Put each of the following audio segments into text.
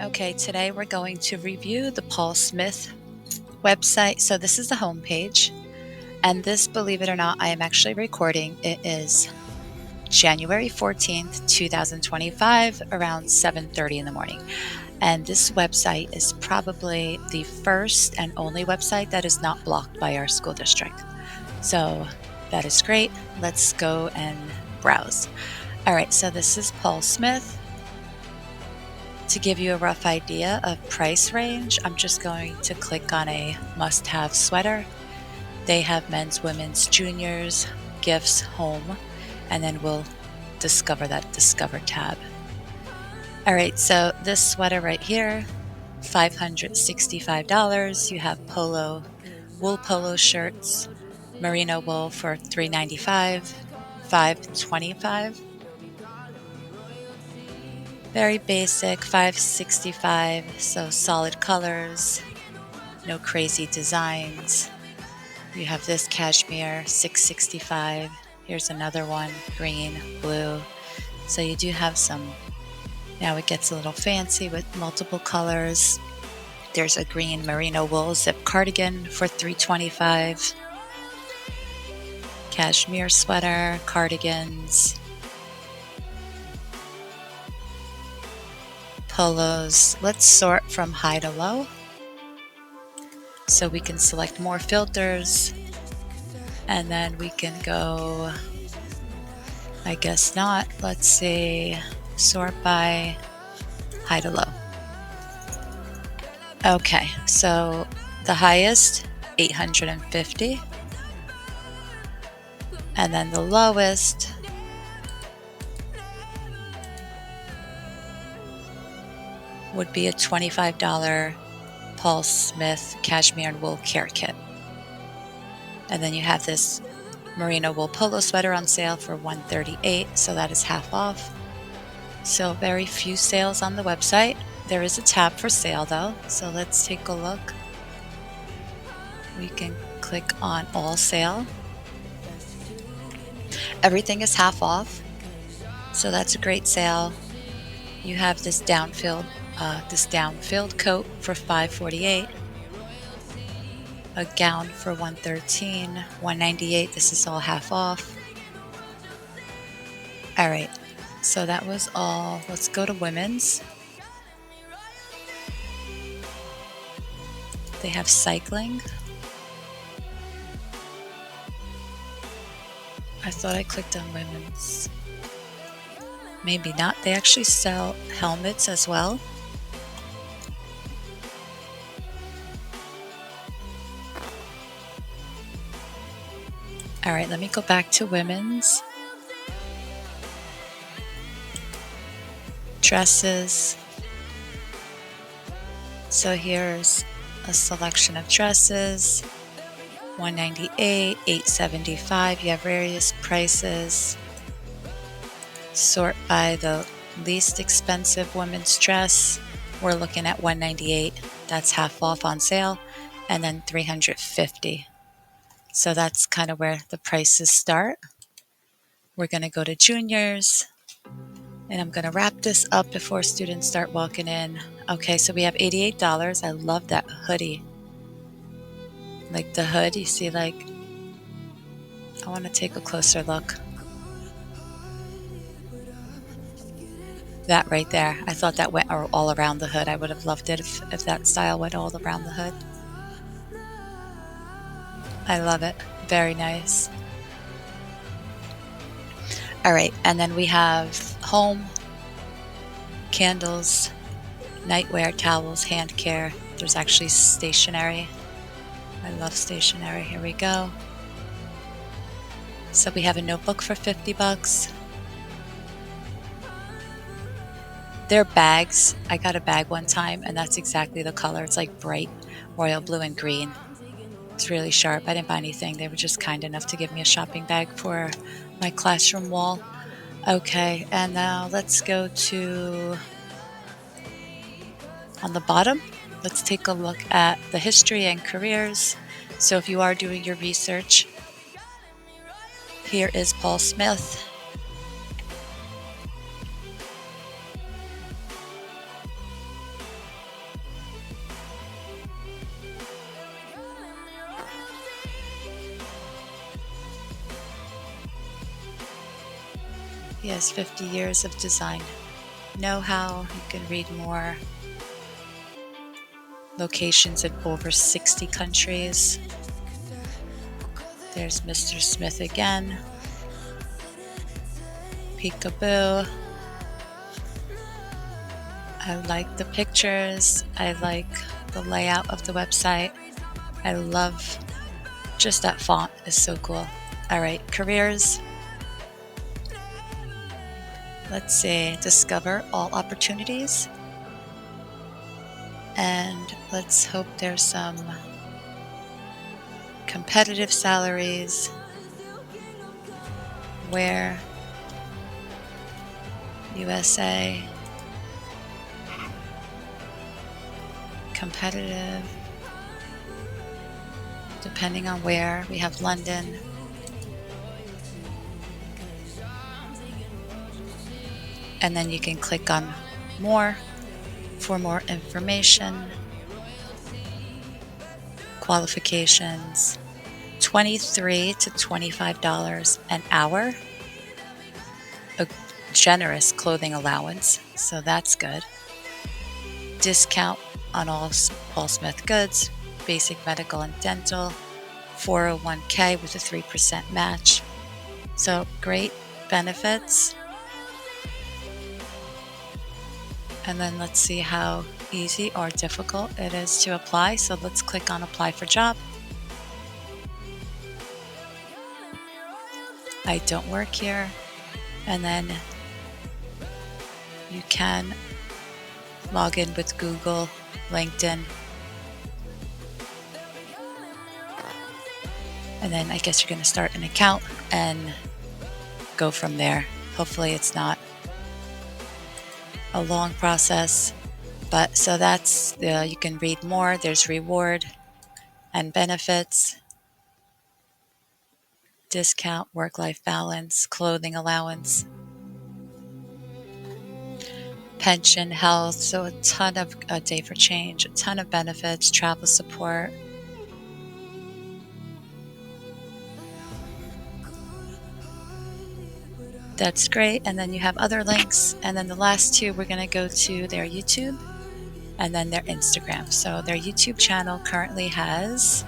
Okay, today we're going to review the Paul Smith website. So this is the home page, and this, believe it or not, I am actually recording. It is January 14th, 2025, around 7:30 in the morning. And this website is probably the first and only website that is not blocked by our school district. So that is great. Let's go and browse. All right, so this is Paul Smith. To give you a rough idea of price range, I'm just going to click on a must-have sweater. They have men's, women's, juniors, gifts, home, and then we'll discover that Discover tab. All right, so this sweater right here, $565. You have wool polo shirts, merino wool for $395, $525. Very basic, $565, so solid colors, no crazy designs. You have this cashmere, $665. Here's another one, green, blue. So you do have some. Now it gets a little fancy with multiple colors. There's a green merino wool zip cardigan for $325. Cashmere sweater, cardigans, polos. Let's sort from high to low, so we can select more filters, and then we can go, I guess not, let's see, sort by high to low. Okay, so the highest, 850, and then the lowest, would be a $25 Paul Smith cashmere and wool care kit. And then you have this merino wool polo sweater on sale for $138, so that is half off. So very few sales on the website. There is a tab for sale though, so let's take a look. We can click on all sale. Everything is half off, so that's a great sale. You have this down-filled coat for $548. A gown for $113, $198. This is all half off. All right, so that was all. Let's go to women's. They have cycling. I thought I clicked on women's. Maybe not. They actually sell helmets as well. All right, let me go back to women's. Dresses. So here's a selection of dresses. $198, $875. You have various prices. Sort by the least expensive women's dress. We're looking at $198. That's half off on sale, and then $350. So that's kind of where the prices start. We're going to go to juniors, and I'm going to wrap this up before students start walking in. Okay, so we have $88. I love that hoodie. Like the hood, you see, like, I want to take a closer look. That right there, I thought that went all around the hood. I would have loved it if that style went all around the hood. I love it. Very nice. All right, and then we have home, candles, nightwear, towels, hand care. There's actually stationery. I love stationery. Here we go. So we have a notebook for $50. They're bags. I got a bag one time, and that's exactly the color. It's like bright royal blue and green. It's really sharp. I didn't buy anything. They were just kind enough to give me a shopping bag for my classroom wall. Okay, and now let's go to, on the bottom, let's take a look at the history and careers. So if you are doing your research, here is Paul Smith. He has 50 years of design know-how. You can read more. Locations in over 60 countries. There's Mr. Smith again. Peekaboo. I like the pictures. I like the layout of the website. I love just that font is so cool. All right, careers. Let's see, discover all opportunities. And let's hope there's some competitive salaries. Where? USA. Competitive. Depending on where. We have London. And then you can click on more for more information. Qualifications. $23 to $25 an hour. A generous clothing allowance, so that's good. Discount on all Paul Smith goods, basic medical and dental, 401k with a 3% match. So great benefits. And then let's see how easy or difficult it is to apply. So let's click on apply for job. I don't work here. And then you can log in with Google, LinkedIn. And then I guess you're going to start an account and go from there. Hopefully it's not a long process. But so that's, you can read more. There's reward and benefits, discount, work-life balance, clothing allowance, pension, health. So a ton of a day for change, a ton of benefits, travel support. That's great. And then you have other links. And then the last two, we're going to go to their YouTube and then their Instagram. So their YouTube channel currently has,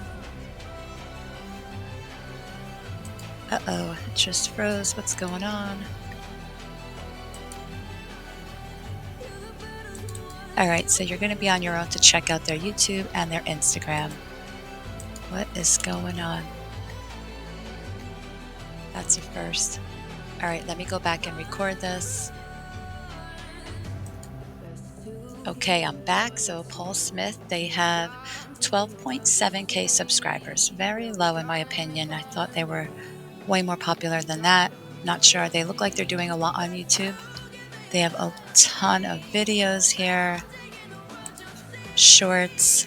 it just froze. What's going on? All right, so you're going to be on your own to check out their YouTube and their Instagram. What is going on? That's a first. All right, let me go back and record this. Okay, I'm back. So Paul Smith, they have 12.7K subscribers. Very low in my opinion. I thought they were way more popular than that. Not sure. They look like they're doing a lot on YouTube. They have a ton of videos here. Shorts.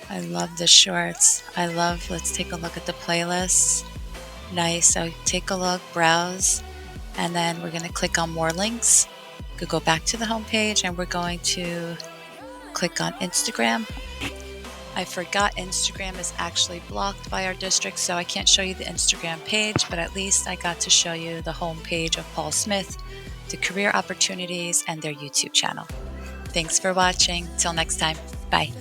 I love the shorts. Let's take a look at the playlists. Nice. So take a look, browse, and then we're going to click on more links. Could go back to the home page and we're going to click on Instagram. I forgot Instagram is actually blocked by our district, so I can't show you the Instagram page, but at least I got to show you the home page of Paul Smith, the career opportunities, and their YouTube channel. Thanks for watching. Till next time. Bye.